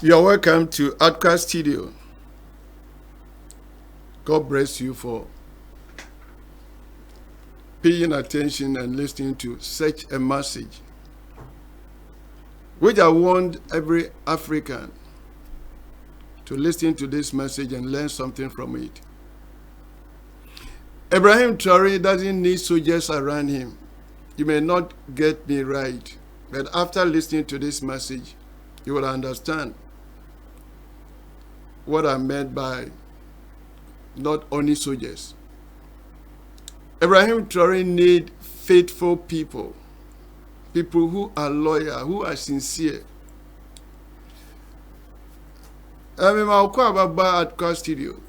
You're welcome to Adkwart Studios. God bless you for paying attention and listening to such a message, which I want every African to listen to this message and learn something from it. Ibrahim Traoré doesn't need soldiers around him. You may not get me right, but after listening to this message, you will understand what I meant by not only soldiers. Ibrahim Traoré need faithful people who are loyal, who are sincere. I'm about Adkwart Studios.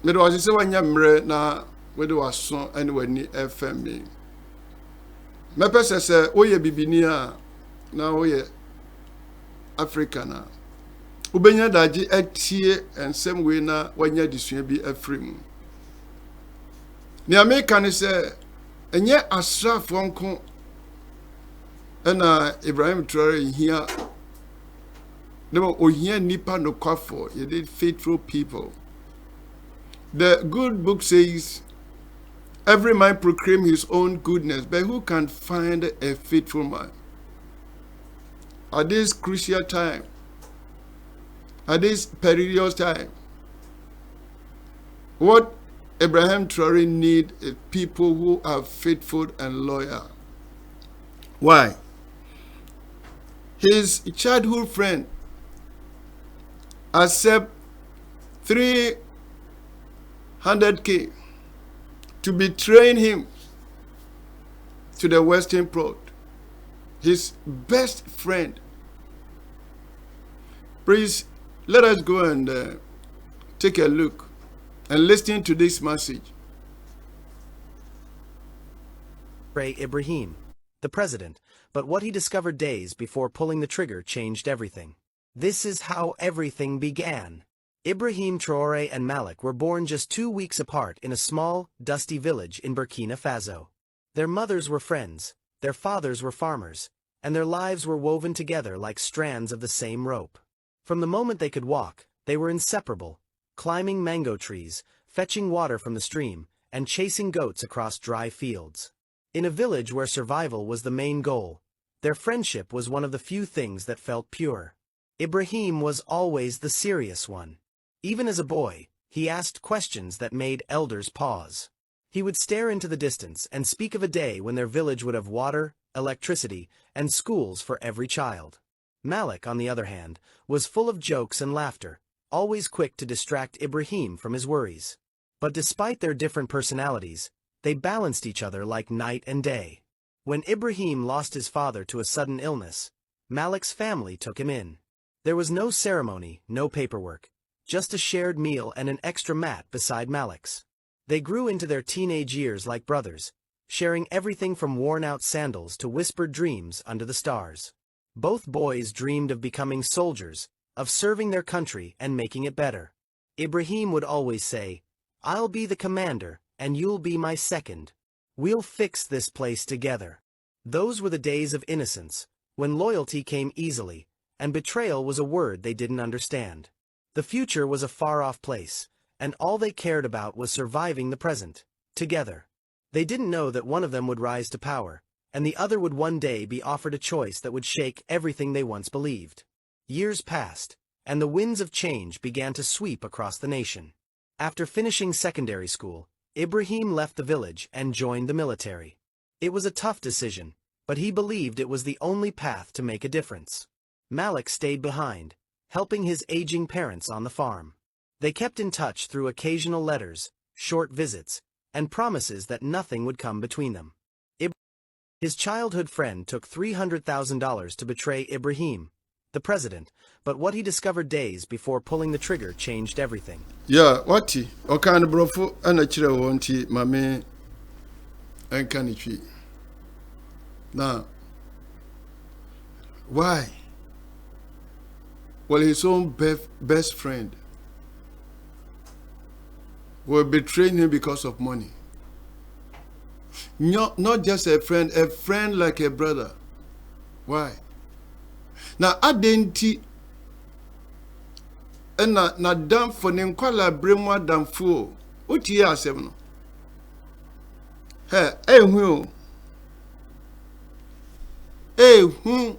Mede was say wanya mre na wede waso ene wani FM me. Mepe se oye bibini a na oye African a. Ubenya daji etie ensem we na wanya disua bi afrim. Ni America ne se enye asrafo nko ena Ibrahim Traoré hia. No ohia nipa no kwafo, you did faithful people. The good book says, every man proclaim his own goodness, but who can find a faithful man? At this crucial time, at this perilous time, what Ibrahim Traoré need is people who are faithful and loyal. Why? His childhood friend accept 300K to betray him to the Western Prod. His best friend. Please, let us go and take a look and listen to this message. Ibrahim, the president, but what he discovered days before pulling the trigger changed everything. This is how everything began. Ibrahim Traoré and Malik were born just 2 weeks apart in a small, dusty village in Burkina Faso. Their mothers were friends, their fathers were farmers, and their lives were woven together like strands of the same rope. From the moment they could walk, they were inseparable, climbing mango trees, fetching water from the stream, and chasing goats across dry fields. In a village where survival was the main goal, their friendship was one of the few things that felt pure. Ibrahim was always the serious one. Even as a boy, he asked questions that made elders pause. He would stare into the distance and speak of a day when their village would have water, electricity, and schools for every child. Malik, on the other hand, was full of jokes and laughter, always quick to distract Ibrahim from his worries. But despite their different personalities, they balanced each other like night and day. When Ibrahim lost his father to a sudden illness, Malik's family took him in. There was no ceremony, no paperwork. Just a shared meal and an extra mat beside Malik's. They grew into their teenage years like brothers, sharing everything from worn-out sandals to whispered dreams under the stars. Both boys dreamed of becoming soldiers, of serving their country and making it better. Ibrahim would always say, "I'll be the commander, and you'll be my second. We'll fix this place together." Those were the days of innocence, when loyalty came easily, and betrayal was a word they didn't understand. The future was a far-off place, and all they cared about was surviving the present, together. They didn't know that one of them would rise to power, and the other would one day be offered a choice that would shake everything they once believed. Years passed, and the winds of change began to sweep across the nation. After finishing secondary school, Ibrahim left the village and joined the military. It was a tough decision, but he believed it was the only path to make a difference. Malik stayed behind, helping his aging parents on the farm. They kept in touch through occasional letters, short visits, and promises that nothing would come between them. His childhood friend took $300,000 to betray Ibrahim, the president, but what he discovered days before pulling the trigger changed everything. Yeah, wati okan brofo ana kire wonti mame enka ni twi. Now, why? Well, his own best friend will betray him because of money. Not just a friend like a brother. Why? Na adenti na damfo ne nkwala bremu adamfo otie asem no. Ehu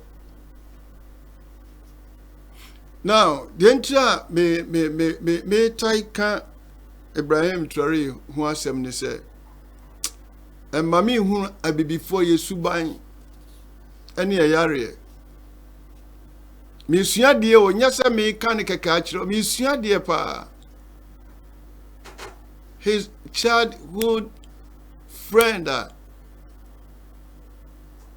now the entire me taika Ibrahim Traoré who asem ne say and mami hu abibifo yesuban ene yare mi sua de o nyasa me kan keka akiro mi sua de pa his childhood friend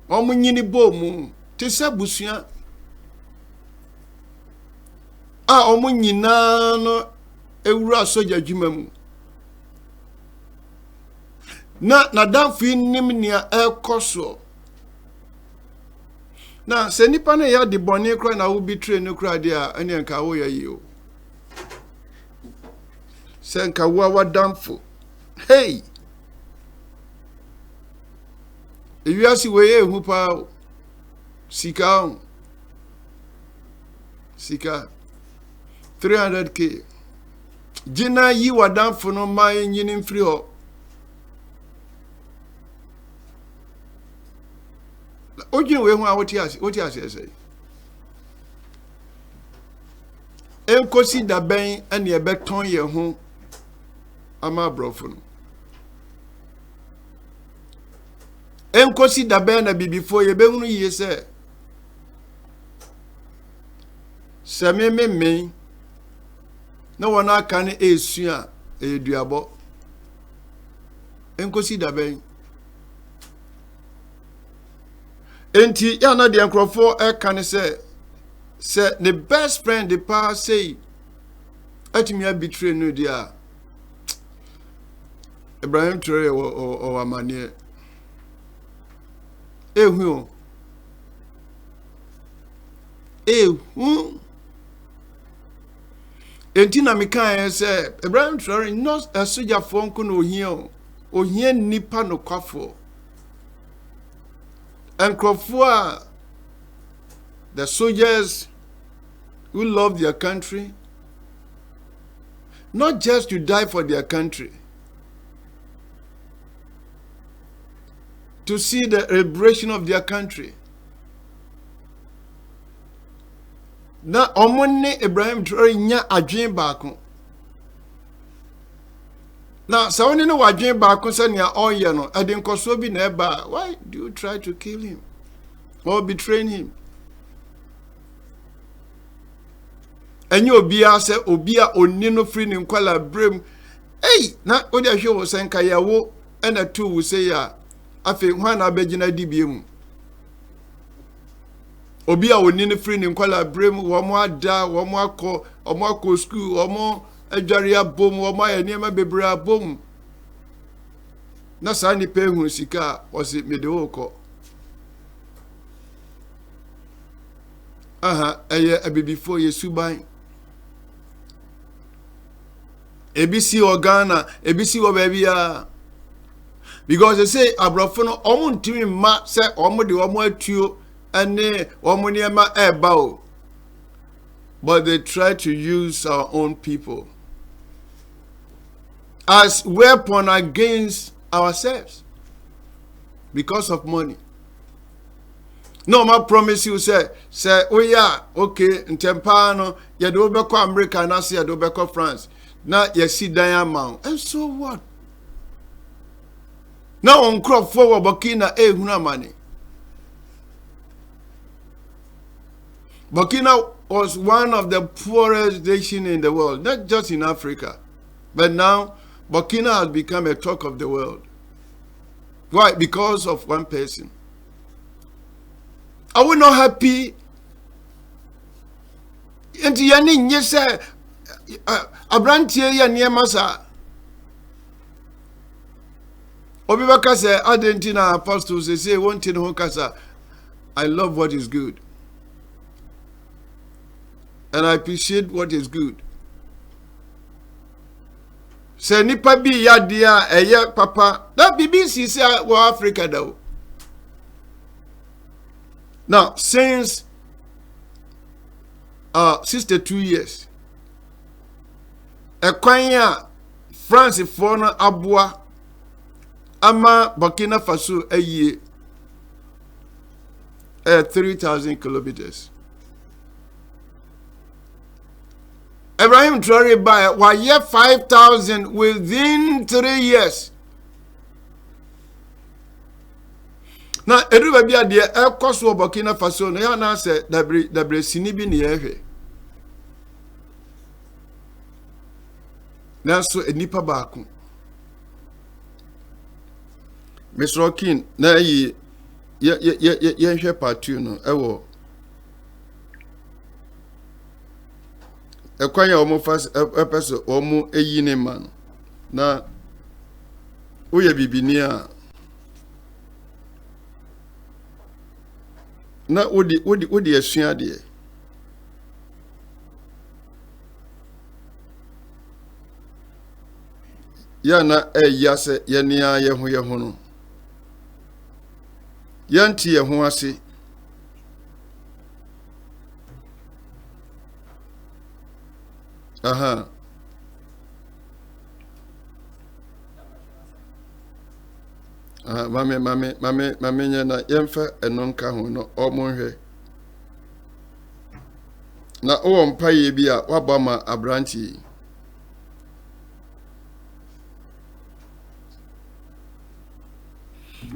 omunyini bomu te se busua omunyina no ewura soja dwuma mu na danfi nim nia ekoso na se nipa na ya de bone kra na wo betray no kra de a ene nka wo ya yi o se nka wo awadamfo hey ewiasi we ehu pa sika 300k jina yi wadamfo no ma nyini mfiri ho ojin we hu a woti ase say enkosi da ben ene e beton ye ho ama brofo no enkosi da ben na bibifo ye behunu yiye se me na wana kan esua eduabo enkosi da ben enti ya na de nkrofo e kan se the best friend the pa say atimi betray no dia Ibrahim Traoré o amane ehu enti na me kan say Ibrahim Traoré not a soldier for nko no ohia nipa no kwafo and Crawford, the soldiers who love their country, not just to die for their country, to see the liberation of their country. Na omone Ibrahim Traoré nya adwen baako. Now, so when you know what Jane back concern all you know, I didn't cause be never. Why do you try to kill him or betray him? And you obia say obia onino free in kwala brim. Hey, na odia show was saying kayawo and a two will say ya. I think one abegina DBM. Obia onino free in kwala brim, one more da, one more ko school, one more Ajaria bom wo ma enema bebra bom na sa ni pe hu sika o se mede wo ko eye abibifo yesuban ebisi o Ghana ebisi wo ba bia because they say abrofo no omuntimi ma se omode omo atuo ane omo niema eba o, but they try to use our own people as weapon against ourselves because of money. No, ma promise you say oh yeah, okay, ntempano ya do be ko America na say ya do be ko France na ya si dan amount. And so what? Now on crop forward Burkina huna money. Burkina was one of the poorest nations in the world, not just in Africa, but now Burkina has become a talk of the world. Why? Because of one person. Are we not happy? And yani nyese abrantie ya niemasa. Obibaka say Argentina apostles they say one thing kasa, I love what is good. And I appreciate what is good. Se nipa bi yadia eye papa that BBC say Africa though. Now since 62 years. Ekwanya France for no aboa ama Burkina Faso aye 3,000 kilometers. Ibrahim Traoré by why 5,000 within 3 years. Now, everybody at the air cost of Burkina Faso, no, na say dabre sinibi ni ehwe. Na so enipa baako. Mr. Okin, na ye hwe part 2 no ewo. Ekwanya omo fast epeso omo eyi ne man. Na uye bibini a na wodi asua de ya na yase yenia ye ho no yanti ye ho ase aha mame nya na yemfa enonka ho no omonhwe na o mpaye bi a wabama abranti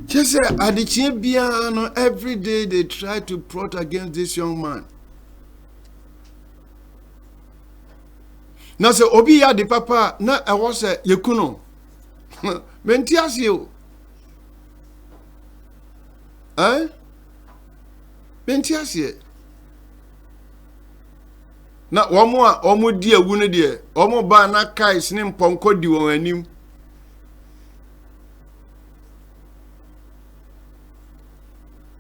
just say adichie bia no every day they try to plot against this young man. Na se obi ya de papa na ewo se yekuno menti asio menti asie na omo di awu ne de omo ba na kai sne mponko di won anim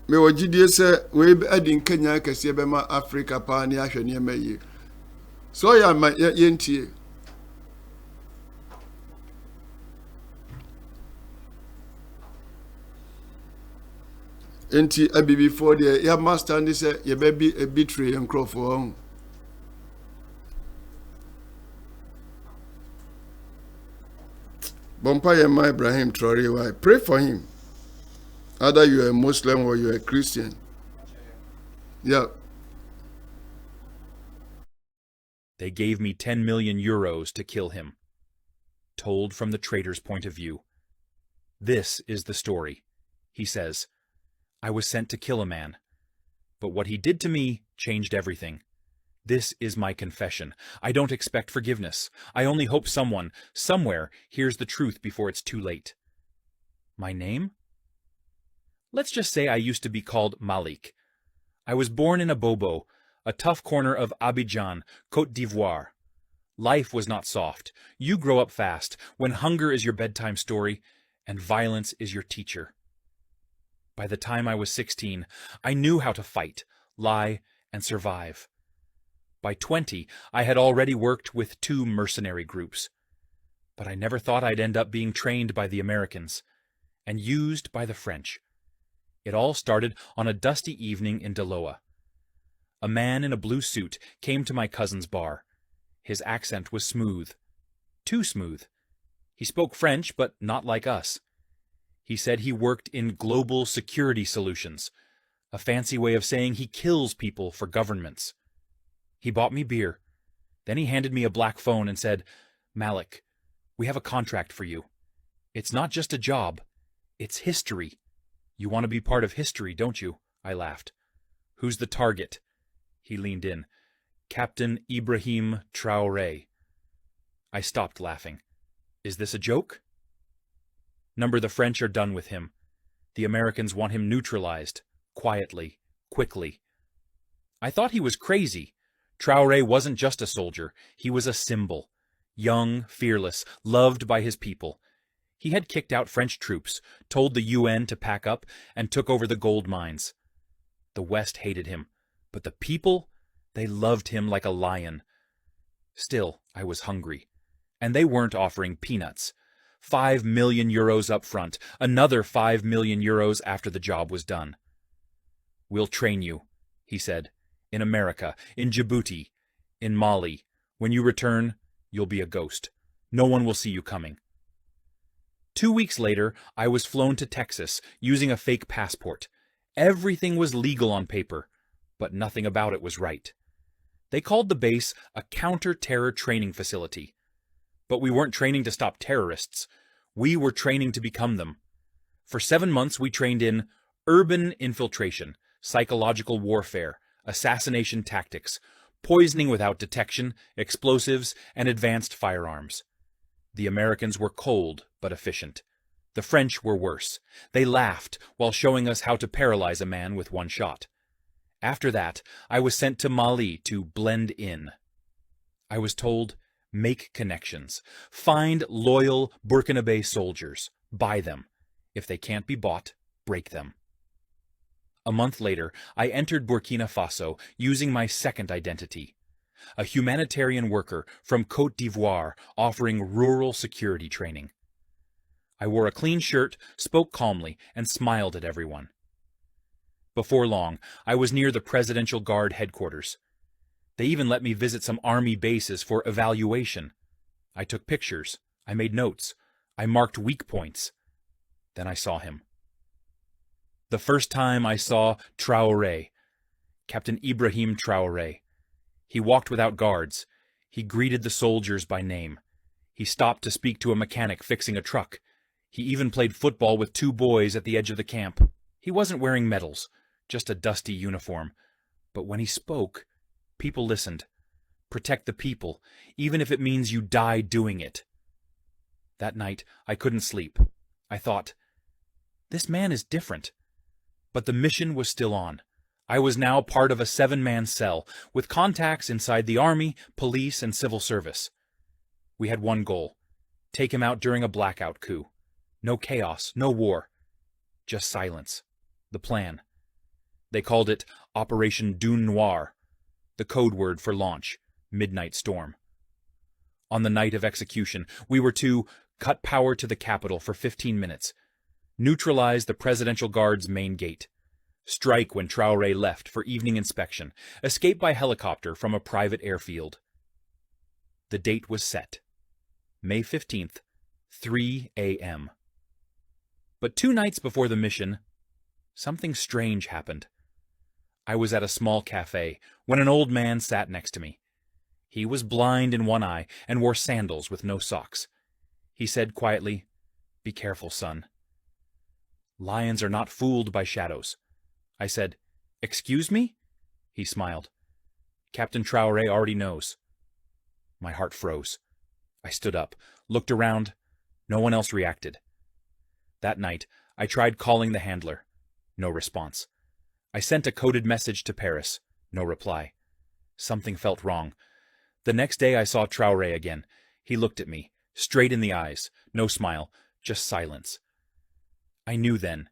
me wajidie se we adi nkanya kase be ma Africa pa ni ahwe ne maye so ya ma yentie enti abibi for the ya master ni say ye be bi a betray and crop for Bompa Yema Ibrahim Traoré, why? Pray for him. Either you are a Muslim or you are a Christian. Yeah. They gave me 10 million euros to kill him. Told from the traitor's point of view. This is the story. He says, I was sent to kill a man, but what he did to me changed everything. This is my confession. I don't expect forgiveness. I only hope someone, somewhere, hears the truth before it's too late. My name? Let's just say I used to be called Malik. I was born in Abobo, a tough corner of Abidjan, Côte d'Ivoire. Life was not soft. You grow up fast, when hunger is your bedtime story, and violence is your teacher. By the time I was 16, I knew how to fight, lie, and survive. By 20, I had already worked with 2 mercenary groups. But I never thought I'd end up being trained by the Americans and used by the French. It all started on a dusty evening in Deloa. A man in a blue suit came to my cousin's bar. His accent was smooth. Too smooth. He spoke French, but not like us. He said he worked in global security solutions, a fancy way of saying he kills people for governments. He bought me beer. Then he handed me a black phone and said, Malik, we have a contract for you. It's not just a job. It's history. You want to be part of history, don't you? I laughed. Who's the target? He leaned in. Captain Ibrahim Traoré. I stopped laughing. Is this a joke? The French are done with him. The Americans want him neutralized. Quietly. Quickly. I thought he was crazy. Traoré wasn't just a soldier. He was a symbol. Young, fearless, loved by his people. He had kicked out French troops, told the UN to pack up, and took over the gold mines. The West hated him, but the people, they loved him like a lion. Still, I was hungry, and they weren't offering peanuts. 5 million euros up front, another 5 million euros after the job was done. We'll train you, he said, in America, in Djibouti, in Mali. When you return, you'll be a ghost. No one will see you coming. 2 weeks later, I was flown to Texas using a fake passport. Everything was legal on paper, but nothing about it was right. They called the base a counter-terror training facility. But we weren't training to stop terrorists. We were training to become them. For 7 months, we trained in urban infiltration, psychological warfare, assassination tactics, poisoning without detection, explosives, and advanced firearms. The Americans were cold but efficient. The French were worse. They laughed while showing us how to paralyze a man with one shot. After that, I was sent to Mali to blend in. I was told, make connections. Find loyal Burkinabe soldiers. Buy them. If they can't be bought, break them. A month later, I entered Burkina Faso using my second identity, a humanitarian worker from Côte d'Ivoire offering rural security training. I wore a clean shirt, spoke calmly, and smiled at everyone. Before long, I was near the Presidential Guard headquarters. They even let me visit some army bases for evaluation. I took pictures. I made notes. I marked weak points. Then I saw him. The first time I saw Traoré, Captain Ibrahim Traoré. He walked without guards. He greeted the soldiers by name. He stopped to speak to a mechanic fixing a truck. He even played football with 2 boys at the edge of the camp. He wasn't wearing medals, just a dusty uniform. But when he spoke, people listened. Protect the people, even if it means you die doing it. That night, I couldn't sleep. I thought, this man is different. But the mission was still on. I was now part of a 7-man cell, with contacts inside the army, police, and civil service. We had one goal, take him out during a blackout coup. No chaos, no war. Just silence. The plan. They called it Operation Dune Noir, the code word for launch, Midnight Storm. On the night of execution, we were to cut power to the capital for 15 minutes, neutralize the Presidential Guard's main gate, strike when Traoré left for evening inspection, escape by helicopter from a private airfield. The date was set, May 15th, 3 a.m. But 2 nights before the mission, something strange happened. I was at a small cafe when an old man sat next to me. He was blind in one eye and wore sandals with no socks. He said quietly, "Be careful, son. Lions are not fooled by shadows." I said, "Excuse me?" He smiled. "Captain Traoré already knows." My heart froze. I stood up, looked around. No one else reacted. That night, I tried calling the handler. No response. I sent a coded message to Paris. No reply. Something felt wrong. The next day I saw Traoré again. He looked at me, straight in the eyes. No smile, just silence. I knew then.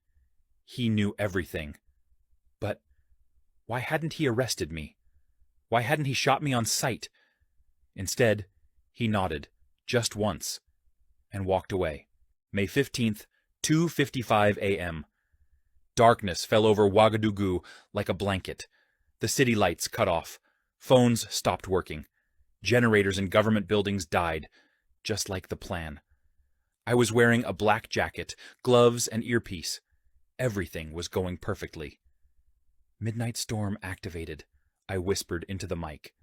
He knew everything. But why hadn't he arrested me? Why hadn't he shot me on sight? Instead, he nodded, just once, and walked away. May 15th, 2:55 a.m. Darkness fell over Ouagadougou like a blanket. The city lights cut off. Phones stopped working. Generators in government buildings died, just like the plan. I was wearing a black jacket, gloves, and earpiece. Everything was going perfectly. "Midnight Storm activated," I whispered into the mic.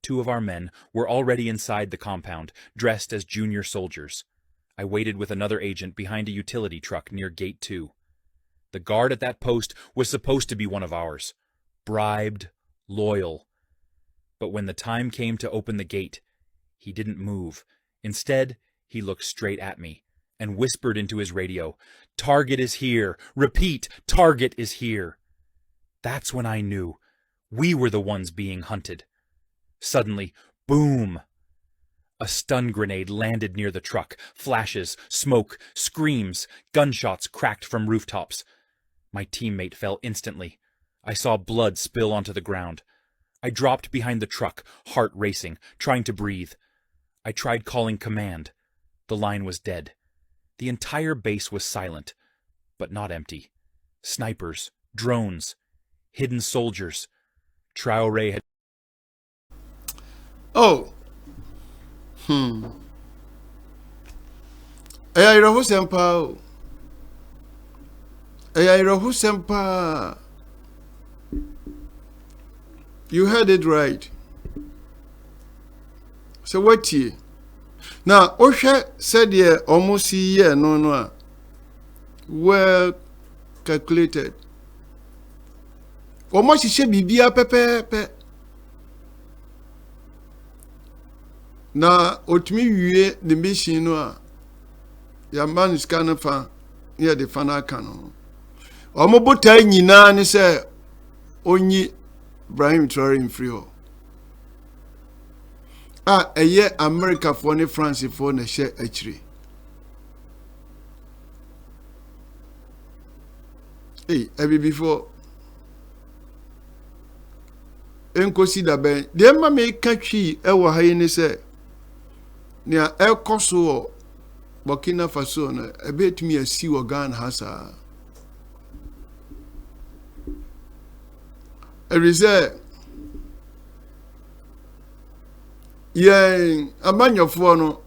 2 of our men were already inside the compound, dressed as junior soldiers. I waited with another agent behind a utility truck near Gate 2. The guard at that post was supposed to be one of ours. Bribed, loyal. But when the time came to open the gate, he didn't move. Instead, he looked straight at me and whispered into his radio, "Target is here! Repeat, target is here!" That's when I knew. We were the ones being hunted. Suddenly, boom! A stun grenade landed near the truck. Flashes, smoke, screams, gunshots cracked from rooftops. My teammate fell instantly. I saw blood spill onto the ground. I dropped behind the truck, heart racing, trying to breathe. I tried calling command. The line was dead. The entire base was silent, but not empty. Snipers, drones, hidden soldiers. Traoré had... Oh. Ayayro sempa. Ayayro sempa. You heard it right. So what ye? Now, Osha said ye almost a year, no. Well calculated. Almost she be pepe. Na otumi wie the machine no ya man scan fa near the final can. Omo botai nyina ne se onyi Ibrahim Traoré free ho. Eye America for ne France for na she akire. Ebi before enkosi da ben de ma me katwi e wo haye ne se nia ekoso Burkina Faso na ebetumi asi wo Ghana hasa erize ye amanyofo no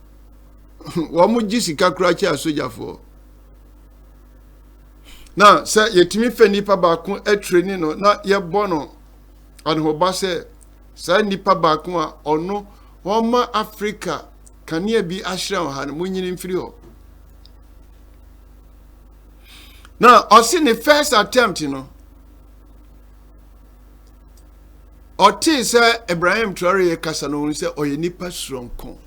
wo mu gisika kura chi asojafo na se yetumi fa nipa ba ko training no na ye bono an hoba se sa nipa ba ko a ono woma Africa kania bi ahira ha no munyini mfiri ho na osi ne first attempt no oti se Ibrahim Traoré kasa no se oye nipa sronko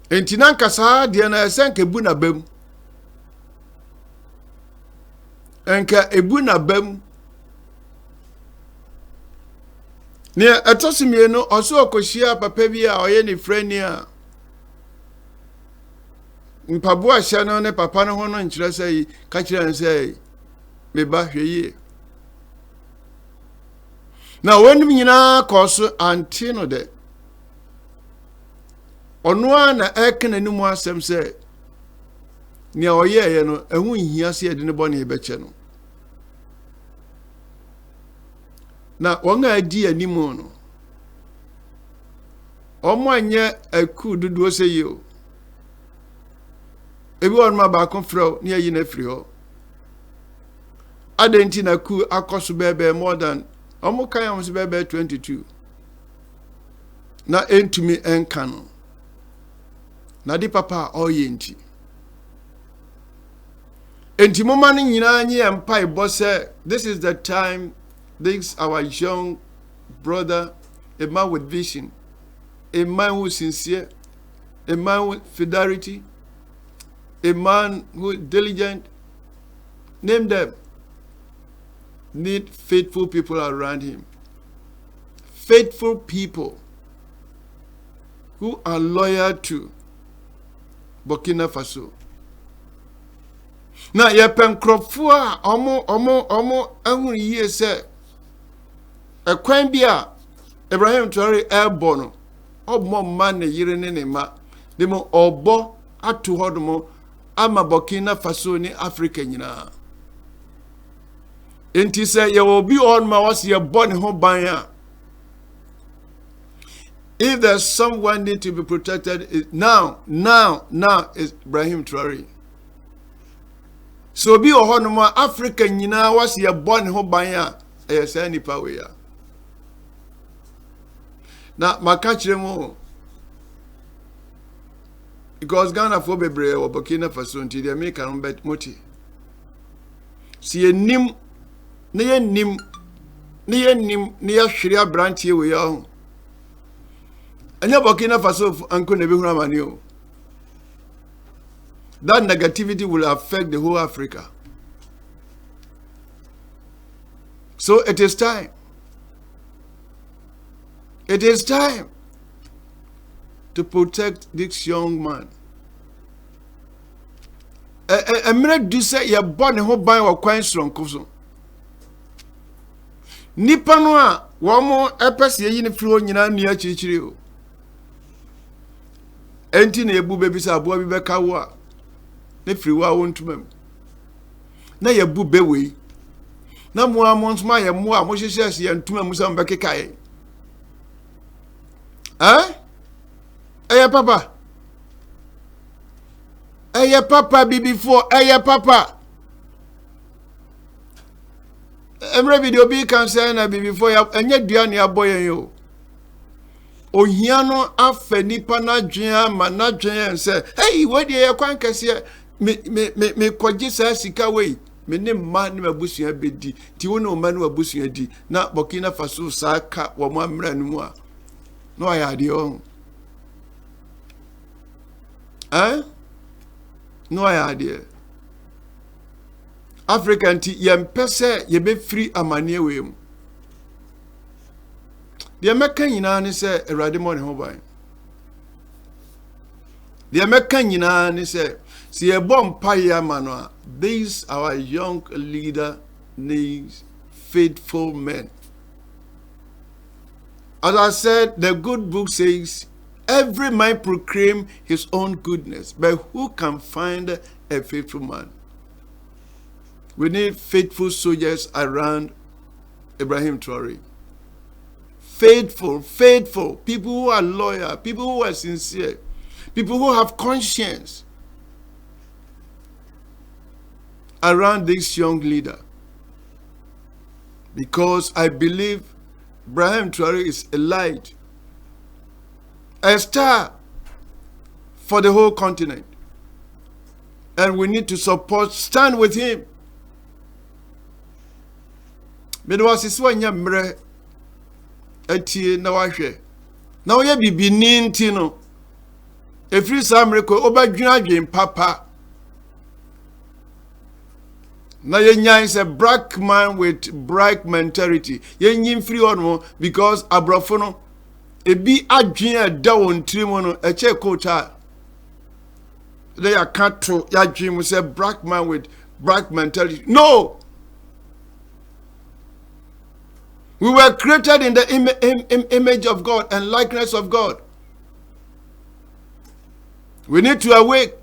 entinan kasa de na esenke bu na bam enka ebu na bam ne etosimie no oso okohia papa bi a oye ne freni a mpabo ahia no ne papa no ho no nkyere sei ka kire sei me ba hweye na wonim nyina koso antino de ono na ekene ni mu asem sei ne oye no ehu nhia se ede ne bone ebeche no na wonga adi animu no omo anye aku dudu seyi o ebi won ma ba kon fro ne ayi na firi ho adenti na ku akoso bebe more than omo kan am se bebe 22 na entumi enka no na di papa oye enti moma no nyina nye empai bo se this is the time. This our young brother, a man with vision, a man who is sincere, a man with fidelity, a man who is diligent. Name them. Need faithful people around him. Faithful people who are loyal to Burkina Faso. Now, ye pen krofua omo ehun yiye se ekwan bia Ibrahim Traoré airborne obo man ne yire ne ma demo obo atu hodomo ama Burkina Faso ni Africa nyina enti se ye obi on ma was ye born ho ban a if there's someone need to be protected now is Ibrahim Traoré. So bi ohonoma Africa nyina was ye born ho ban a say nipa we ya na maka kire mu because Ghana for bebre or Burkina Faso nti de make am bet moti si enim ne ye hwere abrantie we ya ho anya Burkina Faso anko na be hunu amani o. That negativity will affect the whole Africa. So it is time. It is time to protect this young man. A minute do say you're born a whole buy or quite strong cousin. Nipanwa, one more epes ye in flu in near Chichirio. Entine ebu baby sa boy be kawa. Ne free wa won to mem na ya bu bewe na mo amons ma ye mo a mo hyehyɛ ye ntuma mu sam bekekae papa papa bibifo papa emre video bi kan say na bibifo ya enye duane aboyen yo ohia no afa nipa na dwen ma na dwen say hey we dey ye kwan kase me kwaji sa sika we me ne ma ne mabusua bedi ti wo ne ma ne mabusua di na Burkina Faso sa ka wo ma mra no mu a no ya de o no ya de African ti yempese ye be free amane we mu de meka nyina ne se Awurade mo ne ho ban de meka nyina ne se si e bom paya mano this our young leader needs faithful men. As I said, the good book says every man proclaim his own goodness, but who can find a faithful man? We need faithful soldiers around Ibrahim Traoré. Faithful people who are loyal, people who are sincere, people who have conscience around this young leader. Because I believe Ibrahim Traoré is a light, a star for the whole continent. And we need to stand with him. Etie na wahwe na oye bibini ntino efri samreko obadwuna adwen papa na yenyan is a black man with black mentality yenyin free on because abrofo no ebi adwen ada won tirimo no eche kota they are can't ya dream say black man with black mentality. No, we were created in the image of God and likeness of God. We need to awake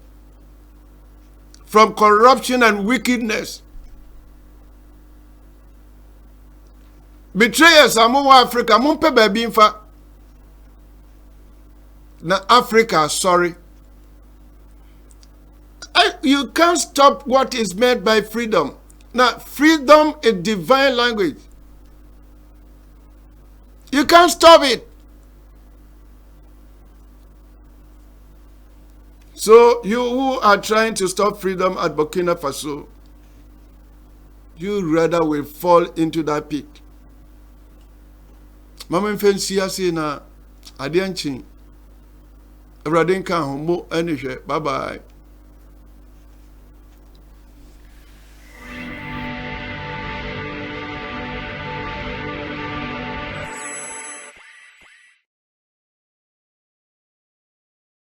from corruption and wickedness. Betrayers among Africa, mumpe baby infa. Na Africa, sorry. You can't stop what is made by freedom. Now, freedom is divine language. You can't stop it. So, you who are trying to stop freedom at Burkina Faso, you rather will fall into that pit. Mama mfensi ase na ade anchin. Awurade nka ho mo anihwe. Bye bye.